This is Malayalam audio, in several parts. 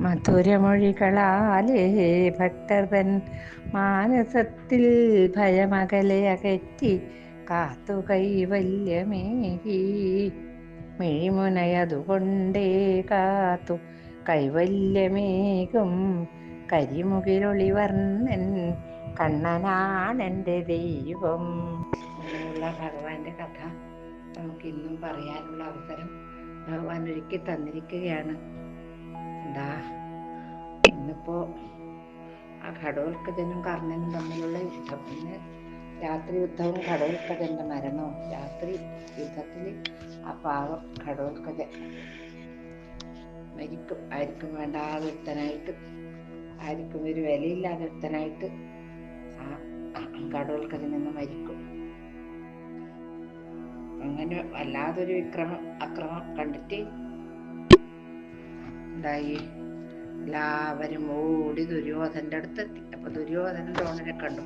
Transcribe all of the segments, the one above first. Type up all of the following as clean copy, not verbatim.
മധുരമൊഴികളാലേ ഭക്തർ തൻ മാനസത്തിൽ ഭയമകലെ അകറ്റി കാത്തു കൈവല്യമേകി. മിഴിമുനയതുകൊണ്ടേ കാത്തു കൈവല്യമേകും കരിമുകിലൊളിവർണ്ണൻ കണ്ണനാണെൻ്റെ ദൈവം. അങ്ങനെയുള്ള ഭഗവാന്റെ കഥ നമുക്കിന്നും പറയാനുള്ള അവസരം ഭഗവാൻ ഒരുക്കി തന്നിരിക്കുകയാണ്. എന്താ ഇന്നിപ്പോ ആ ഘടോൽക്കജനും കർണനും തമ്മിലുള്ള യുദ്ധം, ഇന്ന് രാത്രി യുദ്ധവും ഘടോൽക്കജന്റെ മരണവും. രാത്രി യുദ്ധത്തിൽ ആ പാവം ഘടോൽക്കജൻ മരിക്കും. ആർക്കും വേണ്ടാതെ ഒരുത്തനായിട്ട്, ആർക്കും ഒരു വിലയില്ലാതെ ഒരുത്തനായിട്ട് ആ ഘടോൽക്കജൻ നിന്ന് മരിക്കും. അങ്ങനെ വല്ലാതൊരു അക്രമം കണ്ടിട്ട് എന്തായി, എല്ലാവരും ഓടി ദുര്യോധനന്റെ അടുത്തെത്തി. അപ്പൊ ദുര്യോധനൻ ദ്രോണനെ കണ്ടു.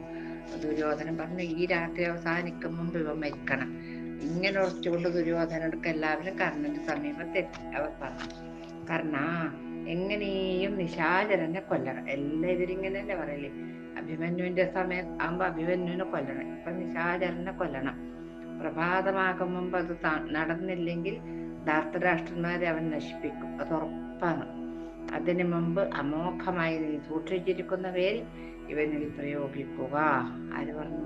ദുര്യോധനൻ പറഞ്ഞു, ഈ രാത്രി അവസാനിക്കും മുമ്പ് ഇവ മരിക്കണം. ഇങ്ങനെ ഉറച്ചുകൊണ്ട് ദുര്യോധനടുക്ക് എല്ലാവരും കർണന്റെ സമീപത്തെത്തി. അവർ പറഞ്ഞു, കർണ, എങ്ങനെയും നിശാചരനെ കൊല്ലണം. എല്ലാവരും ഇങ്ങനെയല്ലേ പറയല്ലേ, അഭിമന്യുവിന്റെ സമയം ആകുമ്പോ അഭിമന്യുവിനെ കൊല്ലണം, ഇപ്പൊ നിശാചരനെ കൊല്ലണം. പ്രഭാതമാകും മുമ്പ് അത് നടന്നില്ലെങ്കിൽ ധാർത്തരാഷ്ട്രന്മാരെ അവൻ നശിപ്പിക്കും, അത് ഉറപ്പാണ്. അതിനു മുമ്പ് അമോഘമായി നീ സൂക്ഷിച്ചിരിക്കുന്ന വേൽ ഇവനിൽ പ്രയോഗിക്കുക. ആര് പറഞ്ഞു?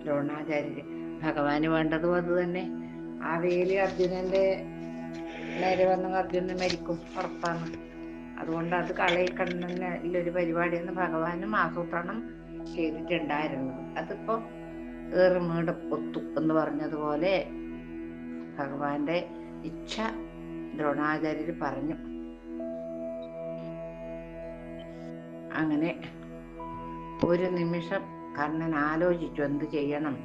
ദ്രോണാചാര്യര്. ഭഗവാന് വേണ്ടതും അത് തന്നെ. ആ വേല് അർജുനന്റെ നേരെ വന്ന അർജുനൻ മരിക്കും, ഉറപ്പാണ്. അതുകൊണ്ട് അത് കളയിക്കണ്ണൊരു പരിപാടിയെന്ന് ഭഗവാനും ആസൂത്രണം ചെയ്തിട്ടുണ്ടായിരുന്നത്. അതിപ്പോ ഏറുമേട് ഒത്തു എന്ന് പറഞ്ഞതുപോലെ ഭഗവാന്റെ ഇച്ഛ ദ്രോണാചാര്യർ പറഞ്ഞു. അങ്ങനെ ഒരു നിമിഷം കർണൻ ആലോചിച്ചു എന്ത് ചെയ്യണം.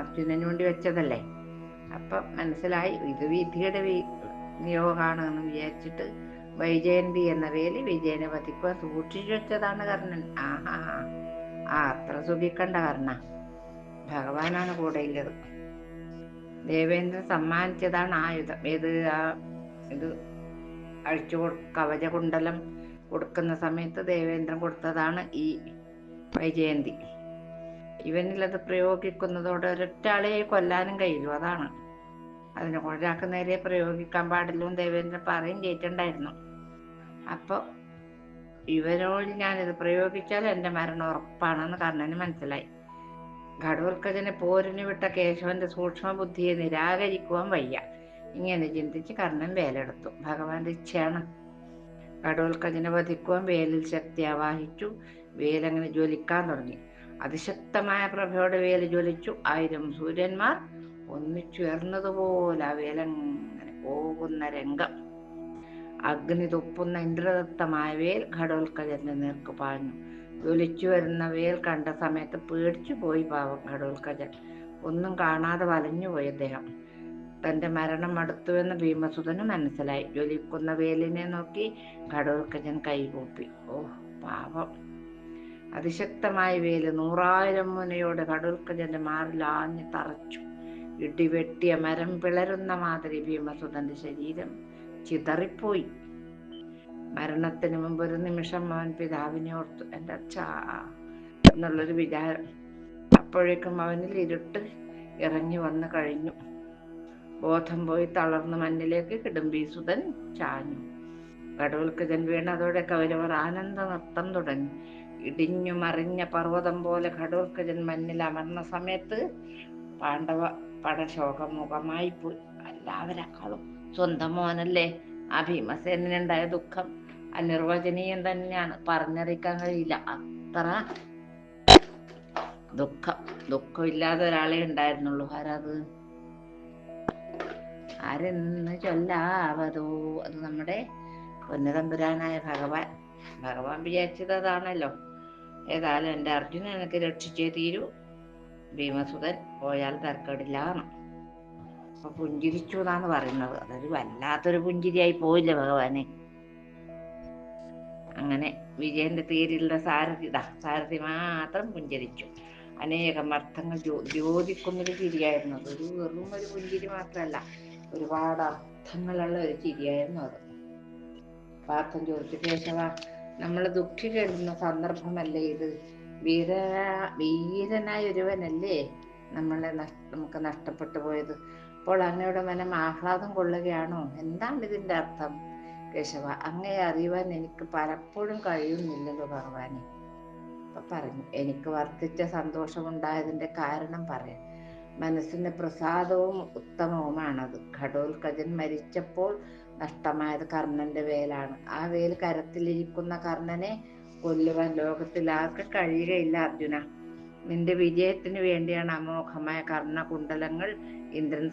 അർജുനന് വേണ്ടി വെച്ചതല്ലേ. അപ്പൊ മനസ്സിലായി ഇത് വിധിയുടെ നിയോഗമാണെന്ന് വിചാരിച്ചിട്ട് വൈജയന്തി എന്ന വേലി വിജയനെ വധിക്കുവാൻ സൂക്ഷിച്ചു വെച്ചതാണ് കർണൻ. അത്ര സുഖിക്കണ്ട കർണ, ഭഗവാനാണ് കൂടെ ഉള്ളത്. ദേവേന്ദ്രൻ സമ്മാനിച്ചതാണ് ആയുധം. ഇത് കവചകുണ്ടലം കൊടുക്കുന്ന സമയത്ത് ദേവേന്ദ്രൻ കൊടുത്തതാണ് ഈ വൈജയന്തി. ഇവനിലത് പ്രയോഗിക്കുന്നതോടെ ഒരൊറ്റാളെ കൊല്ലാനും കഴിയൂ, അതാണ്. അതിനെ ഒരാൾക്ക് നേരെ പ്രയോഗിക്കാൻ പാടില്ല ദേവേന്ദ്രൻ പറയും ചെയ്തിട്ടുണ്ടായിരുന്നു. അപ്പൊ ഇവരോട് ഞാനിത് പ്രയോഗിച്ചാൽ എൻ്റെ മരണം ഉറപ്പാണെന്ന് കർണന് മനസ്സിലായി. ഘടോൽക്കജനെ പോരിന് വിട്ട കേശവന്റെ സൂക്ഷ്മ ബുദ്ധിയെ നിരാകരിക്കുവാൻ വയ്യ. ഇങ്ങനെ ചിന്തിച്ച് കർണൻ വേലെടുത്തു. ഭഗവാന്റെ ഇച്ഛയാണ്. ഘടോൽക്കജനെ വധിക്കുവാൻ വേലിൽ ശക്തി ആവാഹിച്ചു. വേലങ്ങനെ ജ്വലിക്കാൻ തുടങ്ങി. അതിശക്തമായ പ്രഭയോടെ വേല് ജ്വലിച്ചു. 1000 സൂര്യന്മാർ ഒന്നിച്ചുയർന്നതുപോലെ ആ വേലങ്ങനെ പോകുന്ന രംഗം. അഗ്നി തുപ്പുന്ന ഇന്ദ്രദത്തമായ വേൽ ഘടോൽക്കജന്റെ നേർക്ക് പാഞ്ഞു. ജ്വലിച്ചു വരുന്ന വേൽ കണ്ട സമയത്ത് പേടിച്ചു പോയി പാവം ഘടോൽക്കജൻ. ഒന്നും കാണാതെ വലഞ്ഞുപോയി അദ്ദേഹം. തന്റെ മരണം അടുത്തുവെന്ന് ഭീമസുതന് മനസ്സിലായി. ജ്വലിക്കുന്ന വേലിനെ നോക്കി ഘടോൽക്കജൻ കൈകൂപ്പി. പാവം. അതിശക്തമായ വേല് 100,000 മുനയോടെ ഘടോൽക്കജന്റെ മാറിലാഞ്ഞ് തറച്ചു. ഇടിവെട്ടിയ മരം പിളരുന്ന മാതിരി ഭീമസുതന്റെ ശരീരം ചിതറിപ്പോയി. മരണത്തിന് മുമ്പ് ഒരു നിമിഷം അവൻ പിതാവിനെ ഓർത്തു. എൻ്റെ അച്ഛാ എന്നുള്ളൊരു വിചാരം. അപ്പോഴേക്കും അവനിൽ ഇരുട്ട് ഇറങ്ങി വന്നു കഴിഞ്ഞു. ബോധം പോയി തളർന്ന് മണ്ണിലേക്ക് കിടംബീസുതൻ ചാഞ്ഞു. ഘടോൽക്കജൻ വീണതോടെ കൗരവർ ആനന്ദ നൃത്തം തുടങ്ങി. ഇടിഞ്ഞു മറിഞ്ഞ പർവ്വതം പോലെ ഘടോൽക്കജൻ മണ്ണിൽ അമർന്ന സമയത്ത് പാണ്ഡവ പടശോകമുഖമായി പോയി. എല്ലാവരെക്കാളും സ്വന്തം മോനല്ലേ. ആ ഭീമസേനുണ്ടായ ദുഃഖം അനിർവചനീയം തന്നെയാണ്, പറഞ്ഞറിയിക്കാൻ കഴിയില്ല. അത്ര ദുഃഖമില്ലാതെ ഒരാളെ ഉണ്ടായിരുന്നുള്ളൂ. ആരെന്ന് ചൊല്ലാവതോ. അത് നമ്മുടെ പൊന്നുതമ്പുരാനായ ഭഗവാൻ വിചാരിച്ചത് അതാണല്ലോ. ഏതായാലും എൻ്റെ അർജുനൻ എനിക്ക് രക്ഷിച്ചേ തീരൂ. ഭീമസുതൻ പോയാൽ തർക്കമില്ല. അപ്പൊ പുഞ്ചിരിച്ചു എന്നാണ് പറയുന്നത്. അതൊരു വല്ലാത്തൊരു പുഞ്ചിരിയായി പോയില്ല ഭഗവാനെ. അങ്ങനെ വിജയന്റെ തേരിലുള്ള സാരഥി മാത്രം പുഞ്ചിരിച്ചു. അനേകം അർത്ഥങ്ങൾ ദ്യോതിക്കുന്നൊരു ചിരിയായിരുന്നു. വെറും ഒരു പുഞ്ചിരി മാത്രമല്ല, ഒരുപാട് അർത്ഥങ്ങളുള്ള ഒരു ചിരിയായിരുന്നു അത്. പാർത്ഥൻ ചോദിച്ചു, കേശവ, നമ്മൾ ദുഃഖിക്കേണ്ടുന്ന സന്ദർഭമല്ലേ ഇത്? വീരനായ ഒരുവനല്ലേ നമുക്ക് നഷ്ടപ്പെട്ടു പോയത്. അപ്പോൾ അങ്ങയുടെ മനം ആഹ്ലാദം കൊള്ളുകയാണോ? എന്താണ് ഇതിന്റെ അർത്ഥം? കേശവ, അങ്ങയെ അറിയുവാൻ എനിക്ക് പലപ്പോഴും കഴിയുന്നില്ലല്ലോ ഭഗവാനെ. അപ്പൊ പറഞ്ഞു, എനിക്ക് വർദ്ധിച്ച സന്തോഷമുണ്ടായതിന്റെ കാരണം പറയാം. മനസ്സിന് പ്രസാദവും ഉത്തമവുമാണത്. ഘടോത്കചൻ മരിച്ചപ്പോൾ നഷ്ടമായത് കർണന്റെ വേലാണ്. ആ വേൽ കരത്തിലിരിക്കുന്ന കർണനെ കൊല്ലുവാൻ ലോകത്തിൽ ആർക്കും കഴിയുകയില്ല അർജുന. നിന്റെ വിജയത്തിന് വേണ്ടിയാണ് അമോഘമായ കർണകുണ്ടലങ്ങൾ ഇന്ദ്രൻ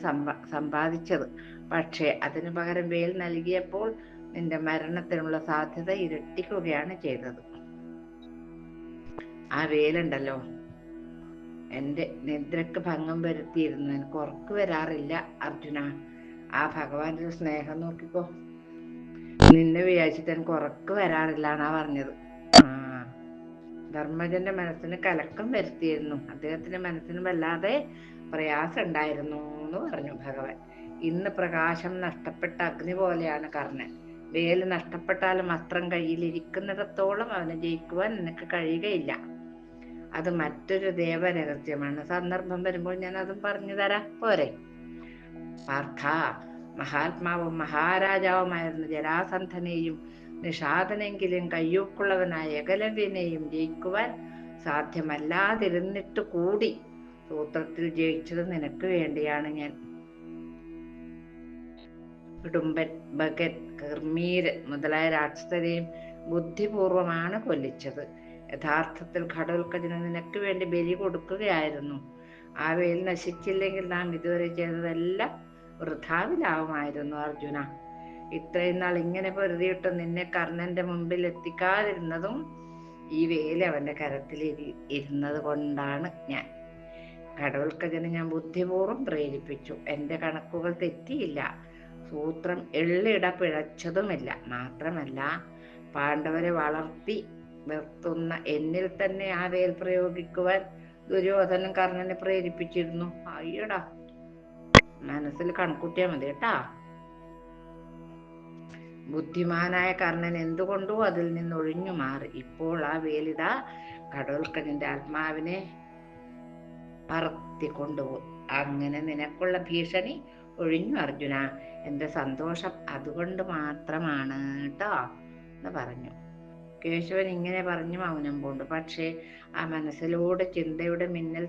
സമ്പാദിച്ചത്. പക്ഷേ അതിനു പകരം വേൽ നൽകിയപ്പോൾ നിന്റെ മരണത്തിനുള്ള സാധ്യത ഇരട്ടിക്കുകയാണ് ചെയ്തത്. ആ വേലുണ്ടല്ലോ, എന്റെ നിദ്രക്ക് ഭംഗം വരുത്തിയിരുന്നു. എനിക്ക് ഉറക്കു വരാറില്ല അർജുന. ആ ഭഗവാന്റെ ഒരു സ്നേഹം നോക്കിക്കോ. നിന്നെ വിചാരിച്ചിട്ട് എനിക്ക് ഉറക്കു വരാറില്ല എന്നാ പറഞ്ഞത്. ധർമ്മജന്റെ മനസ്സിന് കലക്കം വരുത്തിയിരുന്നു. അദ്ദേഹത്തിന്റെ മനസ്സിന് വല്ലാതെ പ്രയാസം ഉണ്ടായിരുന്നു എന്ന് പറഞ്ഞു ഭഗവാൻ. ഇന്ന് പ്രകാശം നഷ്ടപ്പെട്ട അഗ്നി പോലെയാണ് കർണൻ. വേല് നഷ്ടപ്പെട്ടാലും അസ്ത്രം കയ്യിലിരിക്കുന്നിടത്തോളം അവനെ ജയിക്കുവാൻ നിനക്ക് കഴിയുകയില്ല. അത് മറ്റൊരു ദേവരഹസ്യമാണ്. സന്ദർഭം വരുമ്പോൾ ഞാൻ അതും പറഞ്ഞു തരാം, പോരെ? പാർത്ഥ, മഹാത്മാവും മഹാരാജാവുമായിരുന്ന ജരാസന്ധനെയും നിഷാദനെങ്കിലും കയ്യൂക്കുള്ളവനായ ഏകലവ്യനെയും ജയിക്കുവാൻ സാധ്യമല്ലാതിരുന്നിട്ട് കൂടി സൂത്രത്തിൽ ജയിച്ചത് നിനക്ക് വേണ്ടിയാണ് ഞാൻ. ഇടുമ്പൻ, ഭഗൻ, കിർമീരൻ മുതലായ രാക്ഷസരെയും ബുദ്ധിപൂർവമാണ് കൊല്ലിച്ചത്. യഥാർത്ഥത്തിൽ ഘടോത്കചന് നിനക്ക് വേണ്ടി ബലി കൊടുക്കുകയായിരുന്നു. ആ വേൽ നശിച്ചില്ലെങ്കിൽ നാം ഇതുവരെ ചെയ്തതെല്ലാം വൃഥാവിലാവുമായിരുന്നു അർജുന. ഇത്രയും നാൾ ഇങ്ങനെ പൊരുതിയിട്ട് നിന്നെ കർണന്റെ മുമ്പിൽ എത്തിക്കാതിരുന്നതും ഈ വേല് അവന്റെ കരത്തിൽ ഇരുന്നത് കൊണ്ടാണ്. ഞാൻ ഘടോത്കചനെ ഞാൻ ബുദ്ധിപൂർവ്വം പ്രേരിപ്പിച്ചു. എന്റെ കണക്കുകൾ തെറ്റിയില്ല. സൂത്രം എള്ളിട പിഴച്ചതുമില്ല. മാത്രമല്ല, പാണ്ഡവരെ വളർത്തി നിർത്തുന്ന എന്നിൽ തന്നെ ആ വേൽ പ്രയോഗിക്കുവാൻ ദുര്യോധനൻ കർണനെ പ്രേരിപ്പിച്ചിരുന്നു. അയ്യടാ, മനസ്സിൽ കണക്കൂട്ടിയാ മതി കേട്ടാ. ബുദ്ധിമാനായ കർണൻ എന്തുകൊണ്ടോ അതിൽ നിന്ന് ഒഴിഞ്ഞു മാറി. ഇപ്പോൾ ആ വേലിതാ ഘടോത്കചന്റെ ആത്മാവിനെ പറത്തിക്കൊണ്ടുപോയി. അങ്ങനെ നിനക്കുള്ള ഭീഷണി ഒഴിഞ്ഞു അർജുന. എന്റെ സന്തോഷം അതുകൊണ്ട് മാത്രമാണ് കേട്ടോ എന്ന് പറഞ്ഞു. കേശവൻ ഇങ്ങനെ പറഞ്ഞു മൗനം പൂണ്ടു. പക്ഷേ ആ മനസ്സിലൂടെ ചിന്തയുടെ മിന്നൽ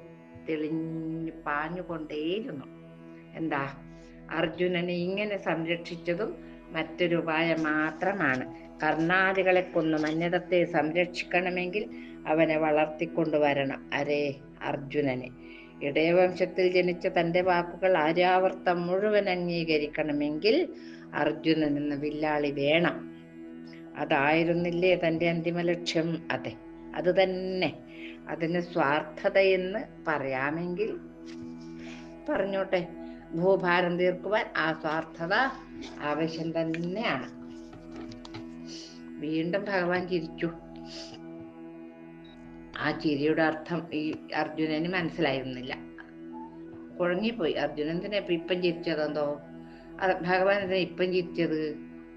തെളിഞ്ഞു പാഞ്ഞുകൊണ്ടേയിരുന്നു. എന്താ? അർജുനനെ ഇങ്ങനെ സംരക്ഷിച്ചതും മറ്റൊരു ഉപായം മാത്രമാണ്. കർണാദികളെ കൊന്നു മന്യതത്തെ സംരക്ഷിക്കണമെങ്കിൽ അവനെ വളർത്തിക്കൊണ്ടുവരണം. അരേ അർജുനനെ. ഇടയവംശത്തിൽ ജനിച്ച തൻ്റെ വാക്കുകൾ ആര്യാവർത്തം മുഴുവൻ അംഗീകരിക്കണമെങ്കിൽ അർജുനൻ എന്ന വില്ലാളി വേണം. അതായിരുന്നില്ലേ തൻ്റെ അന്തിമ ലക്ഷ്യം? അതെ, അത് തന്നെ. അതിന് സ്വാർത്ഥതയെന്ന് പറയാമെങ്കിൽ പറഞ്ഞോട്ടെ. ഭൂഭാരം തീർക്കുവാൻ ആ സ്വാർത്ഥത ആവശ്യം തന്നെയാണ്. വീണ്ടും ഭഗവാൻ ചിരിച്ചു. ആ ചിരിയുടെ അർത്ഥം ഈ അർജുനന് മനസ്സിലായിരുന്നില്ല. കുഴങ്ങിപ്പോയി. അർജുനൻ എന്തിനാ ഇപ്പം ചിരിച്ചതെന്തോ? ഭഗവാൻ എന്തിനാ ഇപ്പം ചിരിച്ചത്?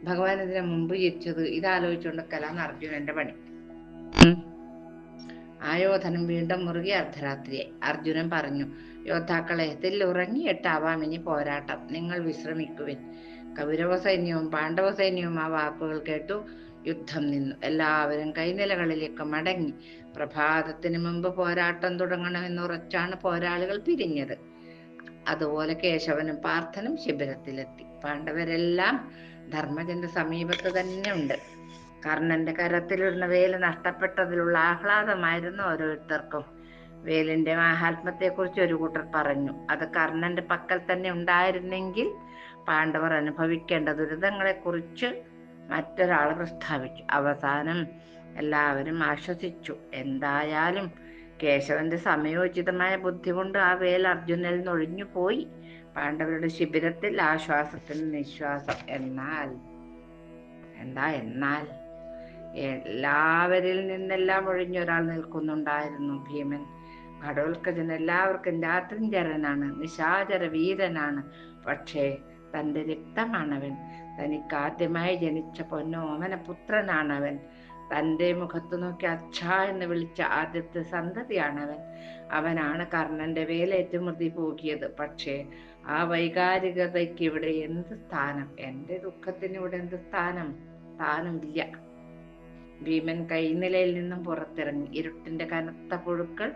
ഭഗവാൻ എന്തിനാ മുമ്പ് ചിരിച്ചത്? ഇതാലോചിച്ചുകൊണ്ടൊക്കെയാണ് അർജുനന്റെ പണി. ആയോധനം വീണ്ടും മുറുകെ അർദ്ധരാത്രിയായി. അർജുനൻ പറഞ്ഞു, യോദ്ധാക്കളെ, ഇതിൽ ഉറങ്ങിയിട്ടാവാം ഇനി പോരാട്ടം. നിങ്ങൾ വിശ്രമിക്കുവിൻ. കൗരവ സൈന്യവും പാണ്ഡവ സൈന്യവും ആ വാക്കുകൾ കേട്ടു യുദ്ധം നിന്നു. എല്ലാവരും കൈനിലകളിലേക്ക് മടങ്ങി. പ്രഭാതത്തിന് മുമ്പ് പോരാട്ടം തുടങ്ങണമെന്ന് ഉറച്ചാണ് പോരാളികൾ പിരിഞ്ഞത്. അതുപോലെ കേശവനും പാർത്ഥനും ശിബിരത്തിലെത്തി. പാണ്ഡവരെല്ലാം ധർമ്മജന്റെ സമീപത്ത് തന്നെ ഉണ്ട്. കർണന്റെ കരത്തിലിരുന്ന വേല് നഷ്ടപ്പെട്ടതിലുള്ള ആഹ്ലാദമായിരുന്നു ഓരോരുത്തർക്കും. വേലിന്റെ മാഹാത്മ്യത്തെക്കുറിച്ച് ഒരു കൂട്ടർ പറഞ്ഞു. അത് കർണന്റെ പക്കൽ തന്നെ ഉണ്ടായിരുന്നെങ്കിൽ പാണ്ഡവർ അനുഭവിക്കേണ്ട ദുരിതങ്ങളെക്കുറിച്ച് മറ്റൊരാൾ പ്രസ്താവിച്ചു. അവസാനം എല്ലാവരും ആശ്വസിച്ചു. എന്തായാലും കേശവന്റെ സമയോചിതമായ ബുദ്ധി കൊണ്ട് ആ വേൽ അർജുനനിൽ നിന്നൊഴിഞ്ഞു പോയി. പാണ്ഡവരുടെ ശിബിരത്തിൽ ആശ്വാസത്തിന് നിശ്വാസം. എന്നാൽ എല്ലാവരിൽ നിന്നെല്ലാം ഒഴിഞ്ഞൊരാൾ നിൽക്കുന്നുണ്ടായിരുന്നു. ഭീമൻ. ഘടോത്കചൻ എല്ലാവർക്കും രാത്രിഞ്ചരനാണ്, നിശാചര വീരനാണ്. പക്ഷേ തൻ്റെ രക്തമാണവൻ. തനിക്കാദ്യമായി ജനിച്ച പൊന്നോമന പുത്രനാണവൻ. തൻ്റെ മുഖത്ത് നോക്കി അച്ഛാ എന്ന് വിളിച്ച ആദ്യത്തെ സന്തതിയാണവൻ. അവനാണ് കർണന്റെ വേലേറ്റ് മൃതി പോകിയത്. പക്ഷേ ആ വൈകാരികതയ്ക്ക് ഇവിടെ എന്ത് സ്ഥാനം? എൻ്റെ ദുഃഖത്തിന് ഇവിടെ എന്ത് സ്ഥാനം? സ്ഥാനമില്ല. ഭീമൻ കൈനിലയിൽ നിന്നും പുറത്തിറങ്ങി. ഇരുട്ടിന്റെ കനത്ത പുഴുക്കൾ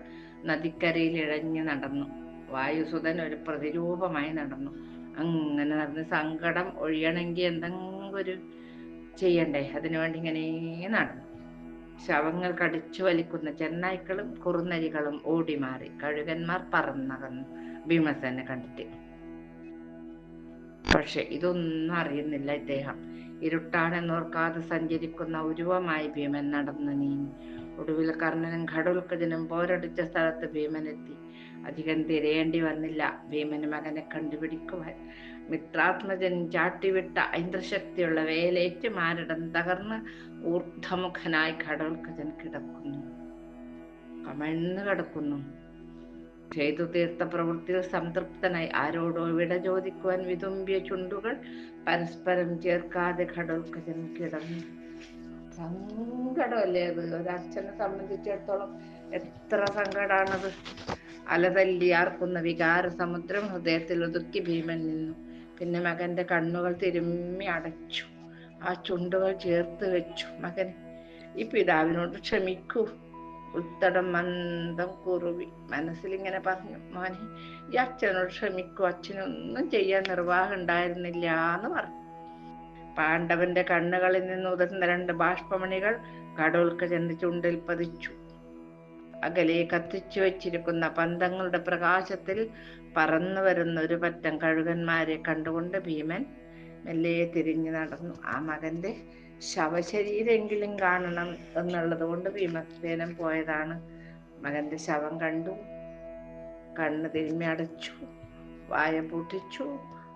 നദിക്കരയിൽ ഇഴഞ്ഞു നടന്നു. വായുസുതൻ ഒരു പ്രതിരൂപമായി നടന്നു. അങ്ങനെ നടന്ന് സങ്കടം ഒഴിയണമെങ്കിൽ എന്തെങ്കിലും ഒരു ചെയ്യണ്ടേ? അതിനുവേണ്ടി ഇങ്ങനെ നടന്നു. ശവങ്ങൾ കടിച്ചു വലിക്കുന്ന ചെന്നായ്ക്കളും കുറുനരികളും ഓടി മാറി. കഴുകന്മാർ പറന്നകന്നു ഭീമസേനെ കണ്ടിട്ട്. പക്ഷെ ഇതൊന്നും അറിയുന്നില്ല ഇദ്ദേഹം. ഇരുട്ടാണെന്നോർക്കാതെ സഞ്ചരിക്കുന്ന ഉരുവമായി ഭീമൻ നടന്നു നീങ്ങി. ഒടുവിൽ കർണനും ഘടോൽക്കജനും പോരടിച്ച സ്ഥലത്ത് ഭീമനെത്തി. അധികം തിരയേണ്ടി വന്നില്ല ഭീമന് മകനെ കണ്ടുപിടിക്കുവാൻ. മിത്രാത്മജൻ ചാട്ടിവിട്ട ഐന്ദ്രശക്തിയുള്ള വേലേറ്റ് മാരടം തകർന്ന് ഊർദ്ധമുഖനായി ഘടോൽക്കജൻ കിടക്കുന്നു, കമഴ്ന്നു കിടക്കുന്നു. ചെയ്തു തീർത്ത പ്രവൃത്തിയിൽ സംതൃപ്തനായി ആരോടോ വിട ചോദിക്കുവാൻ വിതുമ്പിയ ചുണ്ടുകൾ പരസ്പരം ചേർക്കാതെ ഘടോൽക്കജൻ കിടന്നു. സങ്കടമല്ലേ അത്? ഒരച്ഛനെ സംബന്ധിച്ചിടത്തോളം എത്ര സങ്കടാണത്! അലതല്ലി ആർക്കുന്ന വികാര സമുദ്രം ഹൃദയത്തിൽ ഒതുക്കി ഭീമൻ നിന്നു. പിന്നെ മകന്റെ കണ്ണുകൾ തിരുമ്മി അടച്ചു. ആ ചുണ്ടുകൾ ചേർത്ത് വെച്ചു. മകൻ, ഈ പിതാവിനോട് ക്ഷമിക്കൂ. ഉത്തടം മന്ദം കുറുവി മനസ്സിലിങ്ങനെ പറഞ്ഞു. മോനെ, ഈ അച്ഛനോട് ക്ഷമിക്കൂ. അച്ഛനൊന്നും ചെയ്യാൻ നിർവാഹം ഉണ്ടായിരുന്നില്ല എന്ന് പറഞ്ഞു. പാണ്ഡവന്റെ കണ്ണുകളിൽ നിന്ന് ഉതിർന്ന 2 ബാഷ്പമണികൾ ഘടോൽക്കജന്റെ ചുണ്ടിൽ പതിച്ചു. അകലെ കത്തിച്ചു വെച്ചിരിക്കുന്ന പന്തങ്ങളുടെ പ്രകാശത്തിൽ പറന്നു വരുന്ന ഒരു പറ്റം കഴുകന്മാരെ കണ്ടുകൊണ്ട് ഭീമൻ മെല്ലെ തിരിഞ്ഞു നടന്നു. ആ മകന്റെ ശവശരീരെങ്കിലും കാണണം എന്നുള്ളത് കൊണ്ട് ഭീമസേനൻ പോയതാണ്. മകന്റെ ശവം കണ്ടു. കണ്ണ് തിരുമ്മി അടച്ചു, വായ പൂട്ടിച്ചു.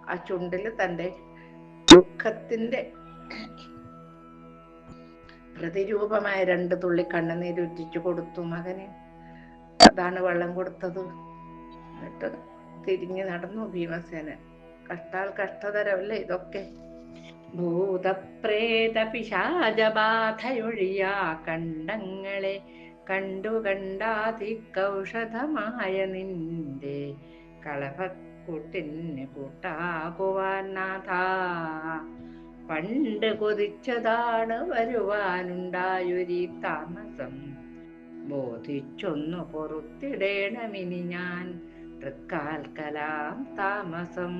ആ ചുണ്ടിൽ തൻ്റെ ദുഃഖത്തിന്റെ പ്രതിരൂപമായ 2 തുള്ളി കണ്ണുനീരുറ്റിച്ചു കൊടുത്തു മകന്. അതാണ് വെള്ളം കൊടുത്തത്. എന്നിട്ട് തിരിഞ്ഞു നടന്നു ഭീമസേനൻ. കഷ്ടാൽ കഷ്ടതരമല്ലേ ഇതൊക്കെ? ഭൂതപ്രേത പിശാചബാധയൊഴിയാ കണ്ടങ്ങളെ കണ്ടു കണ്ടാതിക്കൗഷധമായ നിന്റെ കളഭക്കൂട്ടിന് കൂട്ടാകുവാൻ നാഥ. പണ്ട് കൊതിച്ചതാണ് വരുവാനുണ്ടായൊരീ താമസം. ബോധിച്ചൊന്നു പൊറുത്തിടേണമിനി ഞാൻ തൃക്കാൽക്കലാം താമസം.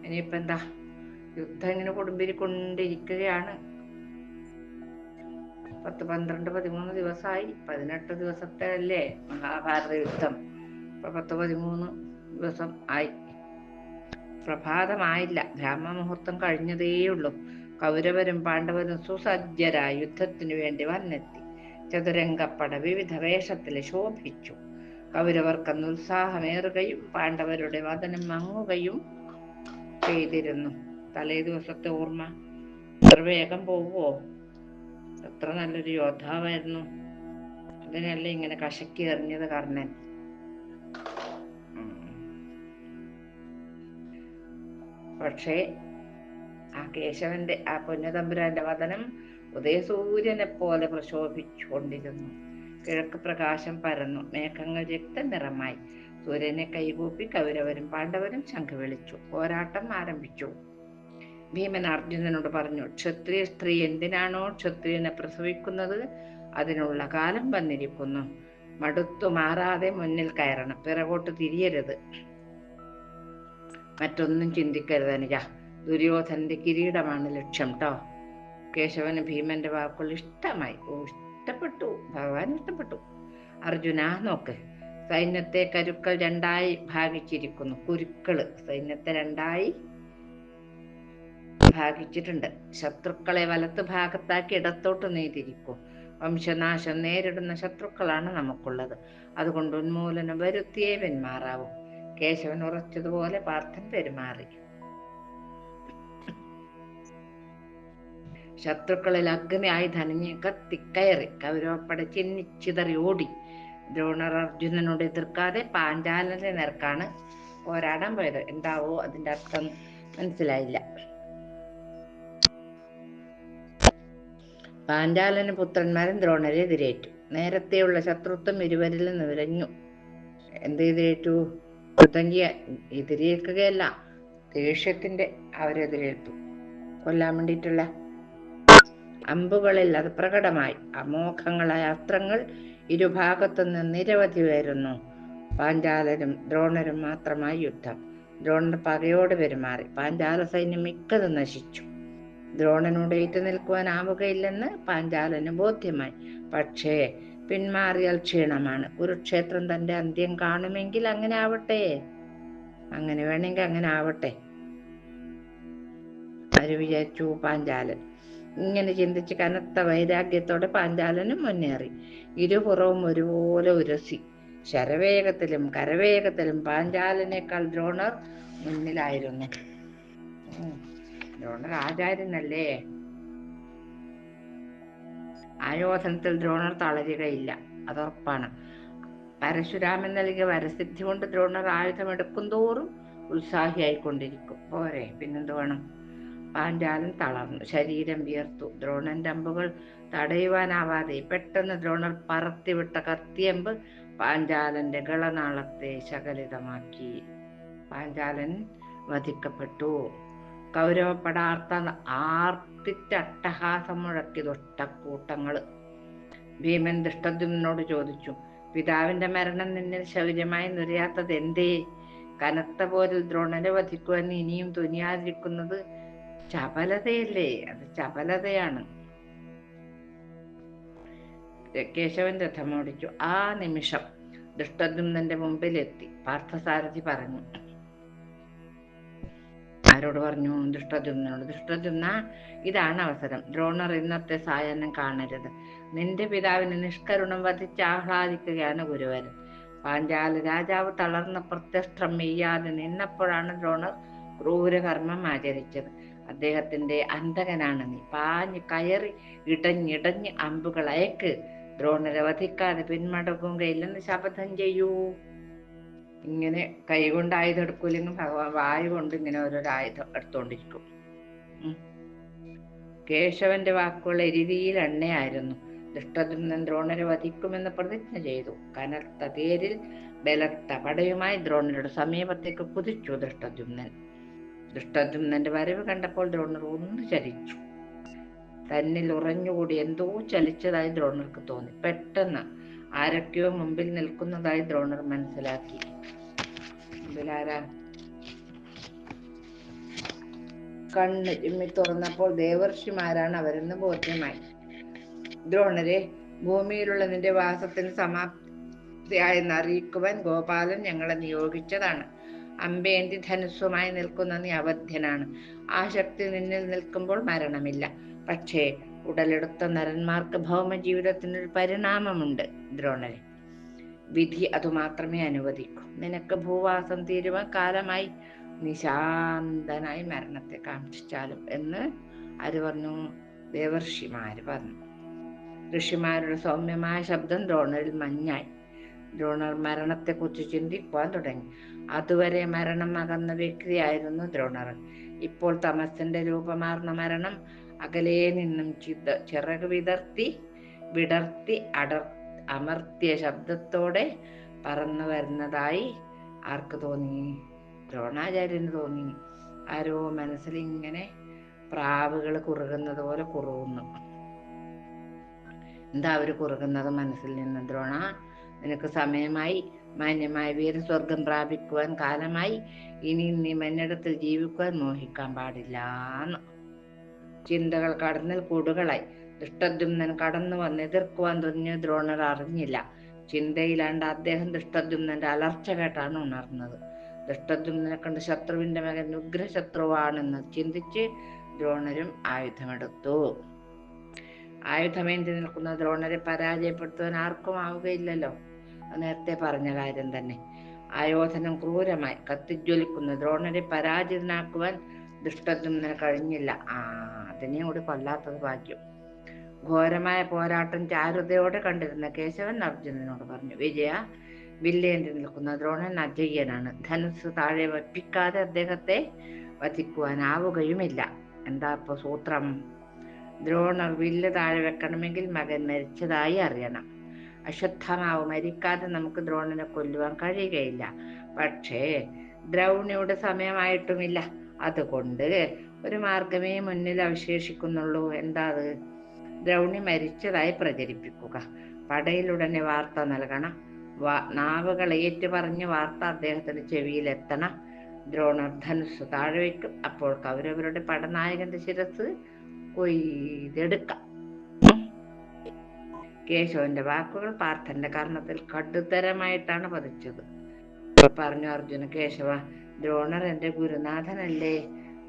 ഇനിയിപ്പോ എന്താ? യുദ്ധം ഇങ്ങനെ കൊടുമ്പിരിക്കൊണ്ടിരിക്കുകയാണ്. 10, 12, 13 ദിവസമായി. 18 ദിവസത്തെ അല്ലേ മഹാഭാരത യുദ്ധം. ഇപ്പൊ 10, 13 ദിവസം ആയി. പ്രഭാതമായില്ല. ബ്രാഹ്മമുഹൂർത്തം കഴിഞ്ഞതേയുള്ളൂ. കൗരവരും പാണ്ഡവരും സുസജ്ജരായി യുദ്ധത്തിനു വേണ്ടി വന്നെത്തി. ചതുരംഗപ്പട വിവിധ വേഷത്തിൽ ശോഭിച്ചു. കൗരവർക്കന്ന് ഉത്സാഹമേറുകയും പാണ്ഡവരുടെ വദനം മങ്ങുകയും ചെയ്തിരുന്നു. തലേ ദിവസത്തെ ഓർമ്മ എത്ര വേഗം പോവോ? എത്ര നല്ലൊരു യോദ്ധാവായിരുന്നു. അതിനല്ലേ ഇങ്ങനെ കശക്കി എറിഞ്ഞത് കർണൻ. പക്ഷേ ആ കേശവന്റെ, ആ പൊന്നതമ്പുരാന്റെ വദനം ഉദയസൂര്യനെ പോലെ പ്രശോഭിച്ചുകൊണ്ടിരുന്നു. കിഴക്ക് പ്രകാശം പരന്നു. മേഘങ്ങൾ രക്തനിറമായി. സൂര്യനെ കൈകൂപ്പി കൗരവരും പാണ്ഡവരും ശംഖ് വിളിച്ചു. പോരാട്ടം ആരംഭിച്ചു. ഭീമൻ അർജുനനോട് പറഞ്ഞു, ക്ഷത്രിയ സ്ത്രീ എന്തിനാണോ ക്ഷത്രിയനെ പ്രസവിക്കുന്നത് അതിനുള്ള കാലം വന്നിരിക്കുന്നു. മടുത്തു മാറാതെ മുന്നിൽ കയറണം. പിറകോട്ട് തിരിയരുത്. മറ്റൊന്നും ചിന്തിക്കരുത് അനുജ. ദുര്യോധനന്റെ കിരീടമാണ് ലക്ഷ്യം ട്ടോ. കേശവന് ഭീമന്റെ വാക്കുകൾ ഇഷ്ടമായി. ഇഷ്ടപ്പെട്ടു. ഭഗവാൻ ഇഷ്ടപ്പെട്ടു. അർജുന, നോക്ക്, സൈന്യത്തെ കരുക്കൾ 2ആയി ഭാഗിച്ചിരിക്കുന്നു. കുരുക്കള് സൈന്യത്തെ 2ആയി ഭാഗിച്ചിട്ടുണ്ട്. ശത്രുക്കളെ വലത്ത് ഭാഗത്താക്കി ഇടത്തോട്ട് നീതിരിക്കും. വംശനാശം നേരിടുന്ന ശത്രുക്കളാണ് നമുക്കുള്ളത്. അതുകൊണ്ട് ഉന്മൂലനം വരുത്തിയേ പിന്മാറാവൂ. കേശവൻ ഉറച്ചതുപോലെ പാർത്ഥൻ പെരുമാറി. ശത്രുക്കളിൽ അഗ്നിയായി ധനഞ്ഞ് കത്തിക്കയറി. കൗരവപ്പട ചിന്നിച്ചിതറി ഓടി. ദ്രോണർ അർജുനനോട് എതിർക്കാതെ പാഞ്ചാലന്റെ നേർക്കാണ് പോരാടാൻ പോയത്. എന്താവോ അതിന്റെ അർത്ഥം മനസ്സിലായില്ല. പാഞ്ചാലന് പുത്രന്മാരും ദ്രോണരെ എതിരേറ്റു. നേരത്തെയുള്ള ശത്രുത്വം ഇരുവരിൽ നിറഞ്ഞു. എന്ത് എതിരേറ്റു? യുദ്ധം എതിരേൽക്കുകയല്ല, ദേഷ്യത്തിന്റെ അവരെതിരേറ്റു. കൊല്ലാൻ വേണ്ടിയിട്ടുള്ള അമ്പുകളിൽ അത് പ്രകടമായി. അമോഘങ്ങളായ അസ്ത്രങ്ങൾ ഇരുഭാഗത്തു നിന്ന് നിരവധി വരുന്നു. പാഞ്ചാലരും ദ്രോണരും മാത്രമായി യുദ്ധം. ദ്രോണർ പകയോട് പെരുമാറി. പാഞ്ചാല സൈന്യം മിക്കത് നശിച്ചു. ദ്രോണനോട് ഏറ്റു നിൽക്കുവാനാവുകയില്ലെന്ന് പാഞ്ചാലന് ബോധ്യമായി. പക്ഷേ പിന്മാറിയാൽ ക്ഷീണമാണ്. കുരുക്ഷേത്രം തന്റെ അന്ത്യം കാണുമെങ്കിൽ അങ്ങനെ ആവട്ടെ, അങ്ങനെ വേണമെങ്കിൽ അങ്ങനെ ആവട്ടെ ആര് വിചാരിച്ചു? പാഞ്ചാലൻ. ഇങ്ങനെ ചിന്തിച്ച് കനത്ത വൈരാഗ്യത്തോടെ പാഞ്ചാലനും മുന്നേറി. ഇരുപുറവും ഒരുപോലെ ഉരസി. ശരവേഗത്തിലും കരവേഗത്തിലും പാഞ്ചാലനേക്കാൾ ദ്രോണർ മുന്നിലായിരുന്നു. ദ്രോണർ ആചാര്യനല്ലേ. ആയോധനത്തിൽ ദ്രോണർ തളരുകയില്ല, അതുറപ്പാണ്. പരശുരാമൻ നൽകിയ വരസിദ്ധി കൊണ്ട് ദ്രോണർ ആയുധമെടുക്കും തോറും ഉത്സാഹിയായിക്കൊണ്ടിരിക്കും. പോരെ, പിന്നെന്ത് വേണം? പാഞ്ചാലൻ തളർന്നു, ശരീരം വിയർത്തു. ദ്രോണന്റെ അമ്പുകൾ തടയുവാനാവാതെ പെട്ടെന്ന് ദ്രോണർ പറത്തിവിട്ട കത്തിയമ്പ് പാഞ്ചാലന്റെ ഗളനാളത്തെ ശകലിതമാക്കി. പാഞ്ചാലൻ വധിക്കപ്പെട്ടു. കൗരവപ്പട ആർത്തിട്ടട്ടഹാസം മുഴക്കി ദുഷ്ടക്കൂട്ടങ്ങള്. ഭീമൻ ദൃഷ്ടദ്യുമ്നോട് ചോദിച്ചു, പിതാവിന്റെ മരണം നിന്നിൽ ശൗര്യമായി നുരയാത്തത് എന്തേ? കനത്ത പോരിൽ ദ്രോണരെ വധിക്കുവാൻ ഇനിയും തുനിയാതിരിക്കുന്നത് ചപലതയല്ലേ? അത് ചപലതയാണ്. കേശവൻ രഥമോടിച്ചു. ആ നിമിഷം ദൃഷ്ടദ്യുമ്നന്റെ മുമ്പിലെത്തി. പാർത്ഥസാരഥി പറഞ്ഞു. ആരോട് പറഞ്ഞു? ദൃഷ്ടദ്യുമ്നോട്. ദൃഷ്ടദ്യുമ്ന, ഇതാണ് അവസരം. ദ്രോണർ ഇന്നത്തെ സായാഹ്നം കാണരുത്. നിന്റെ പിതാവിനെ നിഷ്കരുണം വധിച്ച് ആഹ്ലാദിക്കുകയാണ് ഗുരുവരൻ. പാഞ്ചാല രാജാവ് തളർന്ന പ്രത്യസ്ത്രം മെയ്യാതെ നിന്നപ്പോഴാണ് ദ്രോണർ ക്രൂരകർമ്മം ആചരിച്ചത്. അദ്ദേഹത്തിന്റെ അന്തകനാണ് നീ. പാഞ്ഞ് കയറി ഇടഞ്ഞിടഞ്ഞ് അമ്പുകൾ അയക്ക്. ദ്രോണരെ വധിക്കാതെ പിന്മടങ്ങുകയില്ലെന്ന് ശപഥം ചെയ്യൂ. ഇങ്ങനെ കൈകൊണ്ട് ആയുധം എടുക്കൂലെങ്കിൽ ഭഗവാൻ വായു കൊണ്ട് ഇങ്ങനെ ഓരോരോ ആയുധം എടുത്തോണ്ടിരിക്കും. കേശവന്റെ വാക്കുകൾ എരിതിയിൽ എണ്ണയായിരുന്നു. ദൃഷ്ടദ്യുമ്നൻ ദ്രോണരെ വധിക്കുമെന്ന് പ്രതിജ്ഞ ചെയ്തു. കനത്ത തേരിൽ ബലത്ത പടയുമായി ദ്രോണരുടെ സമീപത്തേക്ക് കുതിച്ചു ദൃഷ്ടദ്യുമ്നൻ. ദൃഷ്ടദ്യുമ്നന്റെ വരവ് കണ്ടപ്പോൾ ദ്രോണർ ഒന്ന് ചലിച്ചു. തന്നിൽ ഉറഞ്ഞുകൂടി എന്തോ ചലിച്ചതായി ദ്രോണർക്ക് തോന്നി. പെട്ടെന്ന് ആരൊക്കെയോ മുമ്പിൽ നിൽക്കുന്നതായി ദ്രോണർ മനസ്സിലാക്കി. മുമ്പിലാരാ? കണ്ണ് ചിമ്മി തുറന്നപ്പോൾ ദേവർഷിമാരാണ് അവരെന്ന് ബോധ്യമായി. ദ്രോണരെ, ഭൂമിയിലുള്ള നിന്റെ വാസത്തിന് സമാപ്തിയായെന്ന് അറിയിക്കുവാൻ ഗോപാലൻ ഞങ്ങളെ നിയോഗിച്ചതാണ്. അമ്പേന്തി ധനുസ്സുമായി നിൽക്കുന്ന നീ അവധ്യനാണ്. ആ ശക്തി നിന്നിൽ നിൽക്കുമ്പോൾ മരണമില്ല. പക്ഷേ ഉടലെടുത്ത നരന്മാർക്ക് ഭൗമജീവിതത്തിനൊരു പരിണാമമുണ്ട് ദ്രോണരെ. വിധി അതുമാത്രമേ അനുവദിക്കൂ. നിനക്ക് ഭൂവാസം തീരുവാൻ കാലമായി. നീ ശാന്തനായി മരണത്തെ കാക്ഷിച്ചാലും എന്ന് ആര് പറഞ്ഞു? ദേവർഷിമാര് പറഞ്ഞു. ഋഷിമാരുടെ സൗമ്യമായ ശബ്ദം ദ്രോണരിൽ മഞ്ഞായി. ദ്രോണർ മരണത്തെക്കുറിച്ച് ചിന്തിക്കുവാൻ തുടങ്ങി. അതുവരെ മരണം അകന്ന വ്യക്തിയായിരുന്നു ദ്രോണർ. ഇപ്പോൾ തമസിന്റെ രൂപമാർന്ന മരണം അകലെ നിന്നും ചിറക് വിടർത്തി അമർത്തിയ ശബ്ദത്തോടെ പറന്നു വരുന്നതായി ആർക്ക് തോന്നി? ദ്രോണാചാര്യന് തോന്നി. ആരോ മനസ്സിൽ ഇങ്ങനെ പ്രാവുകൾ കുറുകുന്നത് പോലെ കുറുകുന്നു. എന്താ അവര് കുറുകുന്നത് മനസ്സിൽ നിന്ന്? ദ്രോണ, നിനക്ക് സമയമായി. മാന്യമായ വീരസ്വർഗം പ്രാപിക്കുവാൻ കാലമായി. ഇനി നീ മന്നിടത്തിൽ ജീവിക്കുവാൻ മോഹിക്കാൻ പാടില്ലാന്ന്. ചിന്തകൾ കടന്നിൽ കൂടുകളായി. ദൃഷ്ടദ്യുമ്നൻ കടന്നു വന്ന് എതിർക്കുവാൻ തുനിഞ്ഞ ദ്രോണർ അറിഞ്ഞില്ല. ചിന്തയിലാണ്ട് അദ്ദേഹം ദൃഷ്ടദ്യുമ്നന്റെ അലർച്ച കേട്ടാണ് ഉണർന്നത്. ദൃഷ്ടദ്യുമ്നനെ കണ്ട് ശത്രുവിന്റെ മകൻ ഉഗ്രശത്രുവാണെന്ന് ചിന്തിച്ച് ദ്രോണരും ആയുധമെടുത്തു. ആയുധമേന്തി നിൽക്കുന്ന ദ്രോണരെ പരാജയപ്പെടുത്തുവാൻ ആർക്കും ആവുകയില്ലല്ലോ. നേരത്തെ പറഞ്ഞ കാര്യം തന്നെ. ആയോധനം ക്രൂരമായി. കത്തിജ്വലിക്കുന്ന ദ്രോണരെ പരാജിതനാക്കുവാൻ ദൃഷ്ടദ്യുമ്നന് കഴിഞ്ഞില്ല. അതിനെ കൂടി കൊല്ലാത്തത് ഭാഗ്യം. ഘോരമായ പോരാട്ടം ചാരുതയോടെ കണ്ടിരുന്ന കേശവൻ അർജുനനോട് പറഞ്ഞു, വിജയ, വില്ലേന്തി നിൽക്കുന്ന ദ്രോണൻ അജയ്യനാണ്. ധനുസ് താഴെ വപ്പിക്കാതെ അദ്ദേഹത്തെ വധിക്കുവാനാവുകയുമില്ല. എന്താ ഇപ്പൊ സൂത്രം? ദ്രോണർ വില്ല് താഴെ വെക്കണമെങ്കിൽ മകൻ മരിച്ചതായി അറിയണം. അശ്വത്ഥമാവ് മരിക്കാതെ നമുക്ക് ദ്രോണനെ കൊല്ലുവാൻ കഴിയുകയില്ല. പക്ഷേ ദ്രൗണിയുടെ സമയമായിട്ടുമില്ല. അതുകൊണ്ട് ഒരു മാർഗമേ മുന്നിൽ അവശേഷിക്കുന്നുള്ളൂ. എന്താ അത്? ദ്രൗണി മരിച്ചതായി പ്രചരിപ്പിക്കുക. പടയിലുടനെ വാർത്ത നൽകണം. നാവുകൾ ഏറ്റുപറഞ്ഞ് വാർത്ത അദ്ദേഹത്തിന്റെ ചെവിയിലെത്തണം. ദ്രോണർ ധനുസ് താഴെ വയ്ക്കും. അപ്പോൾ കൗരവരുടെ പടനായകന്റെ ശിരസ് കൊയ്തെടുക്കാം. കേശവന്റെ വാക്കുകൾ പാർത്ഥന്റെ കർണത്തിൽ കടുതരമായിട്ടാണ് പതിച്ചത്. പറഞ്ഞു അർജുന, കേശവ, ദ്രോണർ എന്റെ ഗുരുനാഥനല്ലേ?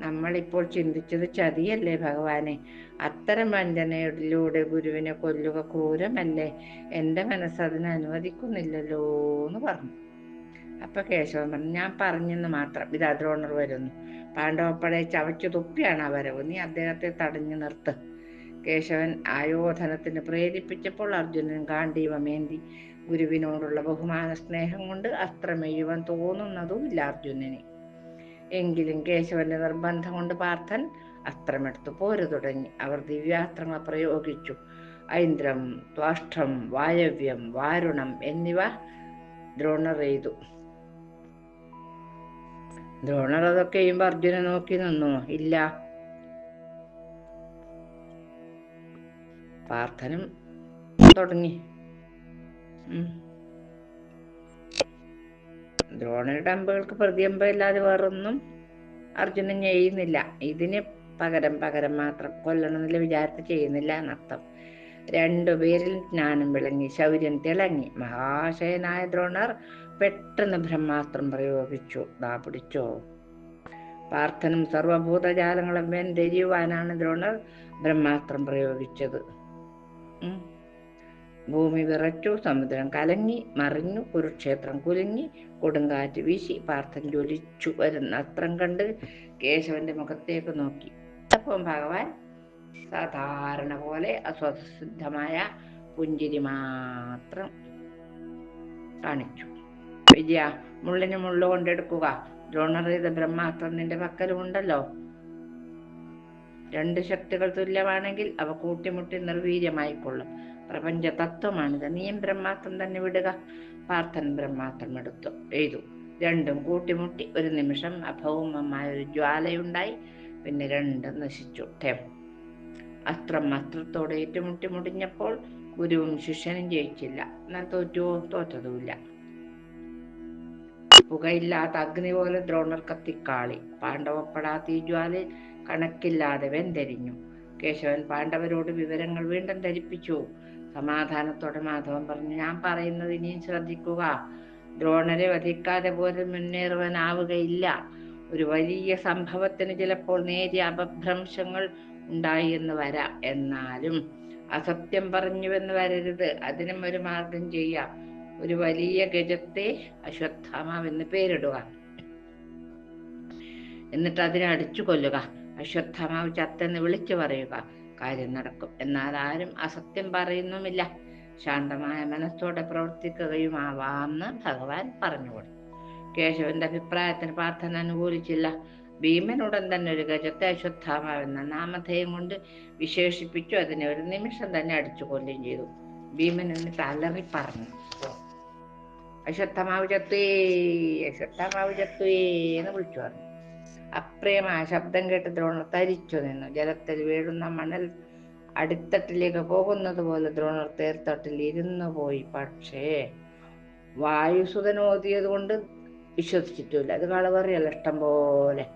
നമ്മളിപ്പോൾ ചിന്തിച്ചത് ചതിയല്ലേ ഭഗവാനെ? അത്തരം വഞ്ചനയിലൂടെ ഗുരുവിനെ കൊല്ലുക ക്രൂരമല്ലേ? എന്റെ മനസ്സ് അതിനെ അനുവദിക്കുന്നില്ലല്ലോ എന്ന് പറഞ്ഞു. അപ്പൊ കേശവൻ പറഞ്ഞു, ഞാൻ പറഞ്ഞെന്ന് മാത്രം. ഇതാ ദ്രോണർ വരുന്നു. പാണ്ഡവപ്പടയെ ചവച്ചു തുപ്പിയാണ് ആ വരവ്. നീ അദ്ദേഹത്തെ തടഞ്ഞു നിർത്ത്. കേശവൻ ആയോധനത്തിന് പ്രേരിപ്പിച്ചപ്പോൾ അർജുനൻ ഗാണ്ഡീവമേന്തി. ഗുരുവിനോടുള്ള ബഹുമാന സ്നേഹം കൊണ്ട് അസ്ത്രമെയ്യുവാൻ തോന്നുന്നതുമില്ല അർജുനന്. എങ്കിലും കേശവന്റെ നിർബന്ധം കൊണ്ട് പാർത്ഥൻ അസ്ത്രമെടുത്തു പോരു തുടങ്ങി. അവർ ദിവ്യാസ്ത്രങ്ങൾ പ്രയോഗിച്ചു. ഐന്ദ്രം, ത്വാഷ്ട്രം, വായവ്യം, വാരുണം എന്നിവ ദ്രോണർ എയ്തു. ദ്രോണർ അതൊക്കെ ചെയ്യുമ്പോ അർജുനൻ നോക്കി നിന്നു? ഇല്ല. പാർത്ഥനും തുടങ്ങി. ദ്രോണരുടെ അമ്പുകൾക്ക് പ്രതിയമ്പല്ലാതെ വേറൊന്നും അർജുനൻ ചെയ്യുന്നില്ല. ഇതിന് പകരം മാത്രം കൊല്ലണമെന്നുള്ള വിചാരത്തിൽ ചെയ്യുന്നില്ല എന്നർത്ഥം. രണ്ടുപേരിൽ ജ്ഞാനം വിളങ്ങി, ശൗര്യം തിളങ്ങി. മഹാശയനായ ദ്രോണർ പെട്ടെന്ന് ബ്രഹ്മാസ്ത്രം പ്രയോഗിച്ചു. പിടിച്ചോ. പാർത്ഥനും സർവഭൂതജാലങ്ങളും വെന്തെരിയുവാനാണ് ദ്രോണർ ബ്രഹ്മാസ്ത്രം പ്രയോഗിച്ചത്. ഭൂമി വിറച്ചു, സമുദ്രം കലങ്ങി മറിഞ്ഞു, കുരുക്ഷേത്രം കുലുങ്ങി, കൊടുങ്കാറ്റ് വീശി. പാർത്ഥൻ ജ്വലിച്ചു വരുന്ന അസ്ത്രം കണ്ട് കേശവന്റെ മുഖത്തേക്ക് നോക്കി. അപ്പം ഭഗവാൻ സാധാരണ പോലെ അസ്വസിദ്ധമായ പുഞ്ചിരി മാത്രം കാണിച്ചു. വിജയ, മുള്ളിന് മുള്ളു കൊണ്ടെടുക്കുക. ദ്രോണർ ചെയ്ത ബ്രഹ്മാസ്ത്രം നിന്റെ പക്കലുമുണ്ടല്ലോ. രണ്ട് ശക്തികൾ തുല്യമാണെങ്കിൽ അവ കൂട്ടിമുട്ടി നിർവീര്യമായിക്കൊള്ളും. പ്രപഞ്ച തത്വമാണിത്. നീയും ബ്രഹ്മാസ്ത്രം തന്നെ വിടുക. പാർത്ഥൻ ബ്രഹ്മാസ്ത്രം എയ്തു. രണ്ടും കൂട്ടിമുട്ടി. ഒരു നിമിഷം അഭൗമമായ ഒരു ജ്വാലയുണ്ടായി. പിന്നെ രണ്ടും നശിച്ചു. അസ്ത്രം അസ്ത്രത്തോടെ ഏറ്റുമുട്ടി മുടിഞ്ഞപ്പോൾ ഗുരുവും ശിഷ്യനും ജയിച്ചില്ല. എന്നാൽ തോറ്റതുമില്ല. പുകയില്ലാത്ത അഗ്നി പോലെ ദ്രോണർ കത്തിക്കാളി. പാണ്ഡവപ്പെടാത്ത ഈ ജ്വാലയിൽ കണക്കില്ലാതെ വെന്തെരിഞ്ഞു. കേശവൻ പാണ്ഡവരോട് വിവരങ്ങൾ വീണ്ടും ധരിപ്പിച്ചു. സമാധാനത്തോടെ മാധവൻ പറഞ്ഞു, ഞാൻ പറയുന്നത് ഇനിയും ശ്രദ്ധിക്കുക. ദ്രോണരെ വധിക്കാതെ പോലും മുന്നേറുവാനാവുകയില്ല. ഒരു വലിയ സംഭവത്തിന് ചിലപ്പോൾ നേരിയ അപഭ്രംശങ്ങൾ ഉണ്ടായി എന്ന് വരാം. എന്നാലും അസത്യം പറഞ്ഞുവെന്ന് വരരുത്. അതിനും ഒരു മാർഗം ചെയ്യാം. ഒരു വലിയ ഗജത്തെ അശ്വത്ഥാമാവെന്ന് പേരിടുക. എന്നിട്ട് അതിനെ അടിച്ചു കൊല്ലുക. അശ്വത്ഥാമാവ് ചത്തെന്ന് വിളിച്ചു പറയുക. കാര്യം നടക്കും. എന്നാൽ ആരും അസത്യം പറയുന്നുമില്ല. ശാന്തമായ മനസ്സോടെ പ്രവർത്തിക്കുകയുമാവാമെന്ന് ഭഗവാൻ പറഞ്ഞുകൊടുത്തു. കേശവന്റെ അഭിപ്രായത്തിന് പാർത്ഥൻ അനുകൂലിച്ചില്ല. ഭീമനുടൻ തന്നെ ഒരു ഗജത്തെ അശ്വത്ഥാമാവെന്ന നാമധേയം കൊണ്ട് വിശേഷിപ്പിച്ചു. അതിനെ ഒരു നിമിഷം തന്നെ അടിച്ചു കൊല്ലുകയും ചെയ്തു. ഭീമൻ എന്നിട്ട് അലറി പറഞ്ഞു, അശ്വത്ഥമാവ് ചത്തേ, അശ്വത്ഥമാവ് ചത്തേ എന്ന് വിളിച്ചു പറഞ്ഞു. അപ്രിയമായ ശബ്ദം കേട്ട് ദ്രോണർ തരിച്ചു നിന്നു. ജലത്തിൽ വീഴുന്ന മണൽ അടിത്തട്ടിലേക്ക് പോകുന്നത് പോലെ ദ്രോണർ തേർത്തട്ടിൽ ഇരുന്നു പോയി. പക്ഷേ വായുസുതൻ ഓതിയത് കൊണ്ട് വിശ്വസിച്ചിട്ടില്ല. അത് കളവറിയല്ല, ഇഷ്ടം പോലെ.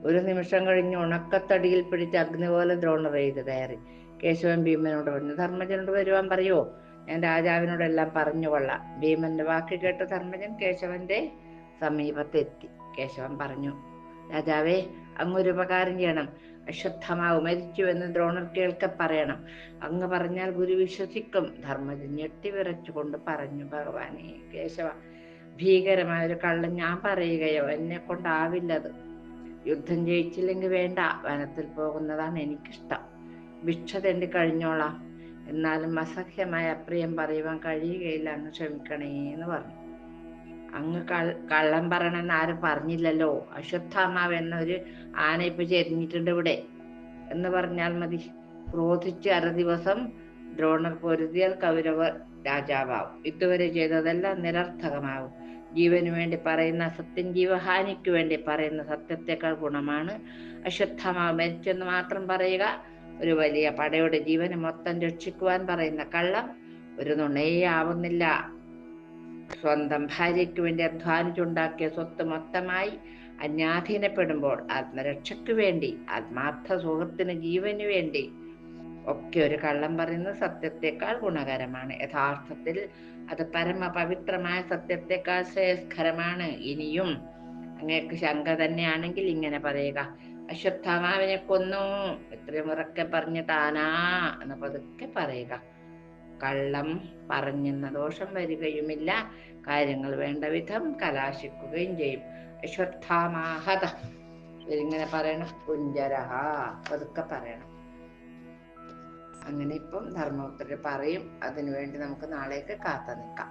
ഒരു നിമിഷം കഴിഞ്ഞ് ഉണക്കത്തടിയിൽ പിടിച്ച് അഗ്നി പോലെ ദ്രോണർ എയ്ത് കയറി. കേശവൻ ഭീമനോട് പറഞ്ഞു, ധർമ്മജനോട് വരുവാൻ പറയോ, ഞാൻ രാജാവിനോടെല്ലാം പറഞ്ഞുകൊള്ളാം. ഭീമന്റെ വാക്ക് കേട്ട് ധർമ്മജൻ കേശവന്റെ സമീപത്തെത്തി. കേശവൻ പറഞ്ഞു, രാജാവേ, അങ്ങൊരു ഉപകാരം ചെയ്യണം. അശ്വത്ഥമാവ് മരിച്ചുവെന്ന് ദ്രോണർ കേൾക്കെ പറയണം. അങ്ങ് പറഞ്ഞാൽ ഗുരു വിശ്വസിക്കും. ധർമ്മജൻ ഞെട്ടിവിറച്ചുകൊണ്ട് പറഞ്ഞു, ഭഗവാനെ കേശവ, ഭീകരമായൊരു കള്ളം ഞാൻ പറയുകയോ? എന്നെ കൊണ്ടാവില്ലത്. യുദ്ധം ജയിച്ചില്ലെങ്കിൽ വേണ്ട, വനത്തിൽ പോകുന്നതാണ് എനിക്കിഷ്ടം. ഭിക്ഷ തെണ്ടി കഴിഞ്ഞോളാം. എന്നാലും അസഹ്യമായ അപ്രിയം പറയുവാൻ കഴിയുകയില്ല. അങ്ങ് ക്ഷമിക്കണേ എന്ന് പറഞ്ഞു. അങ്ങ് കള്ളം പറയണമെന്ന് ആരും പറഞ്ഞില്ലല്ലോ. അശ്വത്ഥാമാവ് എന്നൊരു ആന ഇപ്പൊ ചെരിഞ്ഞിട്ടുണ്ട് ഇവിടെ എന്ന് പറഞ്ഞാൽ മതി. ക്രോധിച്ച് 6 ദിവസം ദ്രോണർ പൊരുതിയാൽ കൗരവർ രാജാവാവും. ഇതുവരെ ചെയ്തതെല്ലാം നിരർത്ഥകമാവും. ജീവന് വേണ്ടി പറയുന്ന അസത്യം ജീവഹാനിക്ക് വേണ്ടി പറയുന്ന സത്യത്തെക്കാൾ ഗുണമാണ്. അശ്വത്ഥാമാവ് മരിച്ചെന്ന് മാത്രം പറയുക ഒരു വലിയ പടയുടെ ജീവന് മൊത്തം രക്ഷിക്കുവാൻ പറയുന്ന കള്ളം ഒരു നുണയേ ആവുന്നില്ല. സ്വന്തം ഭാര്യയ്ക്ക് വേണ്ടി അധ്വാനിച്ചുണ്ടാക്കിയ സ്വത്ത് മൊത്തമായി അന്യാധീനപ്പെടുമ്പോൾ ആത്മരക്ഷയ്ക്ക് വേണ്ടി, ആത്മാർത്ഥ സുഹൃത്തിന് ജീവന് വേണ്ടി ഒക്കെ ഒരു കള്ളം പറയുന്നത് സത്യത്തെക്കാൾ ഗുണകരമാണ്. യഥാർത്ഥത്തിൽ അത് പരമപവിത്രമായ സത്യത്തെക്കാൾ ശ്രേയസ്കരമാണ്. ഇനിയും അങ്ങേക്ക് ശങ്ക തന്നെയാണെങ്കിൽ ഇങ്ങനെ പറയുക: അശ്വത്ഥാമാവിനെ കൊന്നു. ഇത്രയും ഉറക്കെ പറഞ്ഞ് താനാ എന്ന് പതുക്കെ പറയുക. കള്ളം പറഞ്ഞെന്ന ദോഷം വരികയുമില്ല. കാര്യങ്ങൾ വേണ്ട വിധം കലാശിക്കുകയും ചെയ്യും. അശ്വത്ഥാമാഹത ഇങ്ങനെ പറയണം. കുഞ്ചരഹ പതുക്കെ പറയണം. അങ്ങനെ ഇപ്പം ധർമ്മപുത്രർ പറയും. അതിനുവേണ്ടി നമുക്ക് നാളേക്ക് കാത്തു നിൽക്കാം.